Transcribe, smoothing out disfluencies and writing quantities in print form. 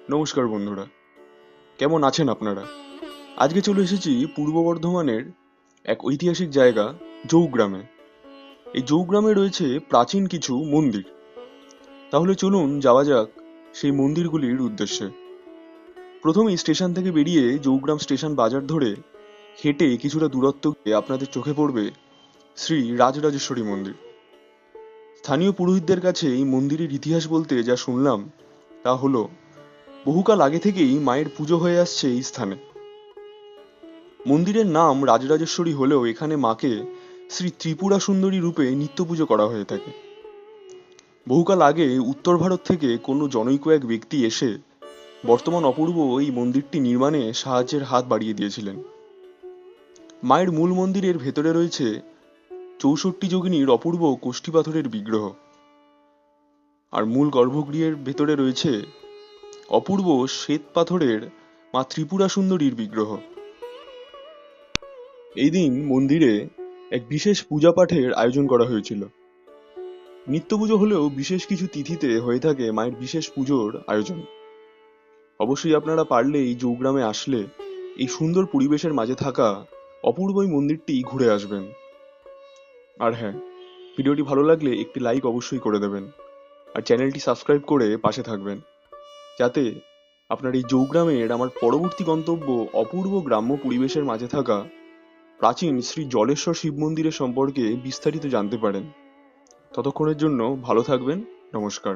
নমস্কার বন্ধুরা, কেমন আছেন আপনারা? আজকে চলে এসেছি পূর্ব বর্ধমানের এক ঐতিহাসিক জায়গা জৌগ্রামে। এই জৌগ্রামে রয়েছে প্রাচীন কিছু মন্দির। তাহলে চলুন যাওয়া যাক সেই মন্দিরগুলির উদ্দেশ্যে। প্রথমেই স্টেশন থেকে বেরিয়ে জৌগ্রাম স্টেশন বাজার ধরে হেঁটে কিছুটা দূরত্ব গিয়ে আপনাদের চোখে পড়বে শ্রী রাজরাজেশ্বরী মন্দির। স্থানীয় পুরোহিতদের কাছে এই মন্দিরের ইতিহাস বলতে যা শুনলাম তা হলো, বহুকাল আগে থেকেই মায়ের পুজো হয়ে আসছে এই স্থানে। মন্দিরের নাম রাজরাজেশ্বরী হলেও এখানে মাকে শ্রী ত্রিপুরা সুন্দরী রূপে নিত্য পুজো করা হয়ে থাকে। বহুকাল আগে উত্তর ভারত থেকে কোনো জনৈক এক ব্যক্তি এসে বর্তমান অপূর্ব এই মন্দিরটি নির্মাণে সাহায্যের হাত বাড়িয়ে দিয়েছিলেন। মায়ের মূল মন্দিরের ভেতরে রয়েছে ৬৪ যোগিনীর অপূর্ব কোষ্ঠী পাথরের বিগ্রহ, আর মূল গর্ভগৃহের ভেতরে রয়েছে অপূর্ব শ্বেত পাথরের মা ত্রিপুরা সুন্দরীর বিগ্রহ। এই দিন মন্দিরে এক বিশেষ পূজা পাঠের আয়োজন করা হয়েছিল। নিত্য পুজো হলেও বিশেষ কিছু তিথিতে হয়ে থাকে মায়ের বিশেষ পুজোর আয়োজন। অবশ্যই আপনারা পারলে এই জৌগ্রামে আসলে এই সুন্দর পরিবেশের মাঝে থাকা অপূর্ব এই মন্দিরটি ঘুরে আসবেন। আর হ্যাঁ, ভিডিওটি ভালো লাগলে একটি লাইক অবশ্যই করে দেবেন, আর চ্যানেলটি সাবস্ক্রাইব করে পাশে থাকবেন, যাতে আপনার এই জৌগ্রামের আমার পরবর্তী গন্তব্য অপূর্ব গ্রাম্য পরিবেশের মাঝে থাকা প্রাচীন শ্রী জলেশ্বর শিব মন্দিরের সম্পর্কে বিস্তারিত জানতে পারেন। ততক্ষণের জন্য ভালো থাকবেন। নমস্কার।